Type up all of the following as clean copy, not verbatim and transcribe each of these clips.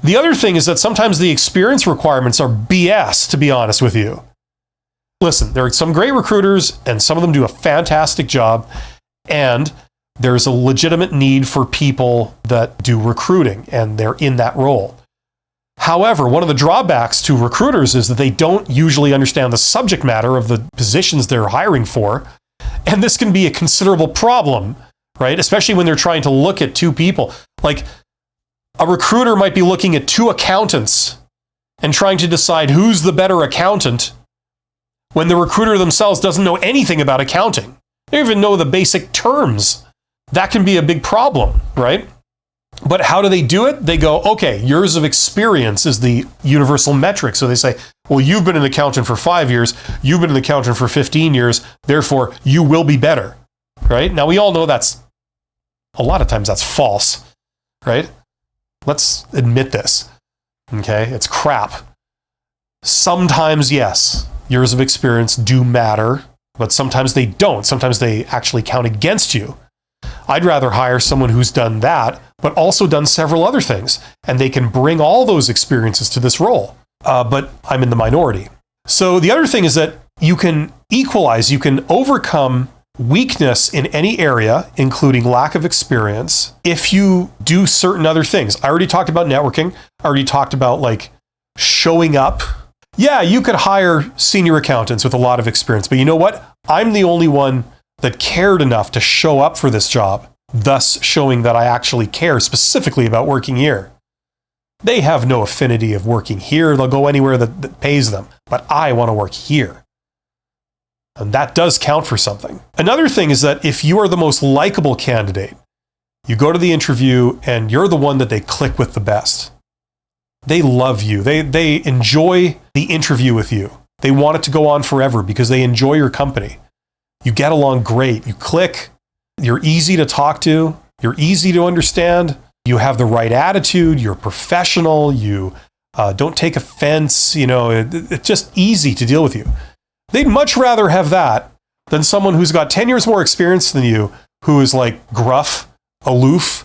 The other thing is that sometimes the experience requirements are BS, to be honest with you. Listen, there are some great recruiters and some of them do a fantastic job, and there's a legitimate need for people that do recruiting and they're in that role. However, one of the drawbacks to recruiters is that they don't usually understand the subject matter of the positions they're hiring for, and this can be a considerable problem, right? Especially when they're trying to look at two people. Like, a recruiter might be looking at two accountants and trying to decide who's the better accountant when the recruiter themselves doesn't know anything about accounting. They don't even know the basic terms. That can be a big problem, right? But how do they do it? They go, okay, years of experience is the universal metric. So they say, well, you've been an accountant for 5 years, you've been an accountant for 15 years, therefore you will be better, right? Now we all know a lot of times that's false, right? Let's admit this, okay? It's crap. Sometimes, yes, years of experience do matter, but sometimes they don't. Sometimes they actually count against you. I'd rather hire someone who's done that, but also done several other things, and they can bring all those experiences to this role. But I'm in the minority. So the other thing is that you can equalize, you can overcome weakness in any area, including lack of experience, if you do certain other things. I already talked about networking. I already talked about like showing up. Yeah, you could hire senior accountants with a lot of experience, but you know what? I'm the only one that cared enough to show up for this job, thus showing that I actually care specifically about working here. They have no affinity of working here. They'll go anywhere that pays them, but I want to work here. And that does count for something. Another thing is that if you are the most likable candidate, you go to the interview and you're the one that they click with the best. They love you. They enjoy the interview with you. They want it to go on forever because they enjoy your company. You get along great. You click. You're easy to talk to. You're easy to understand. You have the right attitude. You're professional. You don't take offense. It's just easy to deal with you. They'd much rather have that than someone who's got 10 years more experience than you, who is like gruff, aloof.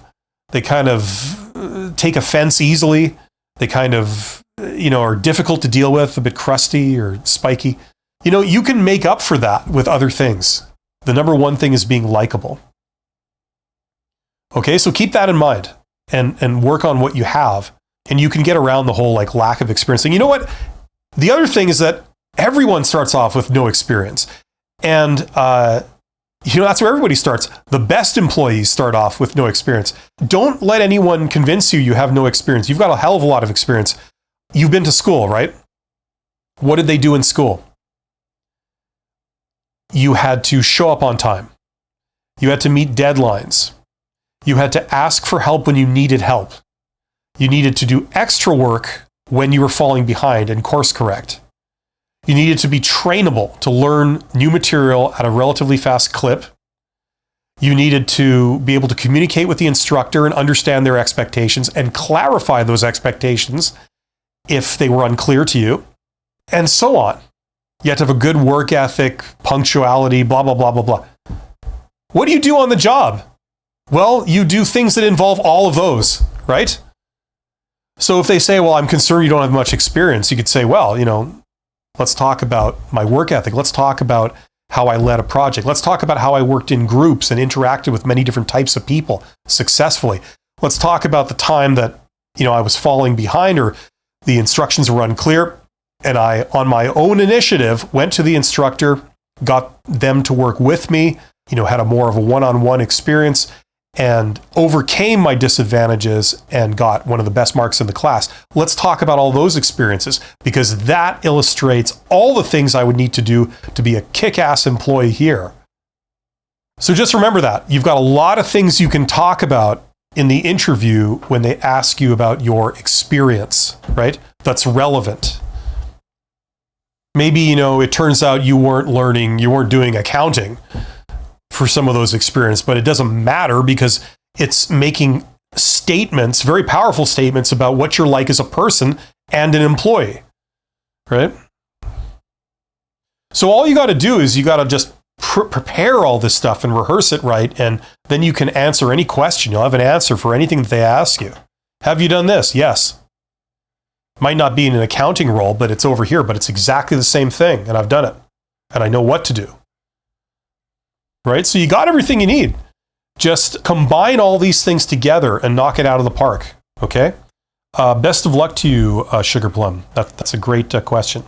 They kind of take offense easily. They kind of, are difficult to deal with, a bit crusty or spiky. You can make up for that with other things. The number one thing is being likable. Okay, so keep that in mind and work on what you have. And you can get around the whole like lack of experience. And you know what? The other thing is that everyone starts off with no experience. And, that's where everybody starts. The best employees start off with no experience. Don't let anyone convince you have no experience. You've got a hell of a lot of experience. You've been to school, right? What did they do in school? You had to show up on time. You had to meet deadlines. You had to ask for help when you needed help. You needed to do extra work when you were falling behind and course correct. You needed to be trainable to learn new material at a relatively fast clip. You needed to be able to communicate with the instructor and understand their expectations and clarify those expectations if they were unclear to you, and so on. You have to have a good work ethic, punctuality, blah, blah, blah, blah, blah. What do you do on the job? Well, you do things that involve all of those, right? So if they say, well, I'm concerned you don't have much experience, you could say, well, let's talk about my work ethic. Let's talk about how I led a project. Let's talk about how I worked in groups and interacted with many different types of people successfully. Let's talk about the time that, I was falling behind or the instructions were unclear. And I, on my own initiative, went to the instructor, got them to work with me, had a more of a one-on-one experience and overcame my disadvantages and got one of the best marks in the class. Let's talk about all those experiences because that illustrates all the things I would need to do to be a kick-ass employee here. So just remember that. You've got a lot of things you can talk about in the interview when they ask you about your experience, right? That's relevant. Maybe, it turns out you weren't doing accounting for some of those experiences, but it doesn't matter because it's making statements, very powerful statements about what you're like as a person and an employee, right? So all you got to do is you got to just prepare all this stuff and rehearse it right, and then you can answer any question. You'll have an answer for anything that they ask you. Have you done this? Yes. Might not be in an accounting role, but it's over here, but it's exactly the same thing. And I've done it. And I know what to do. Right? So you got everything you need. Just combine all these things together and knock it out of the park. Okay? Best of luck to you, Sugar Plum. That's a great question.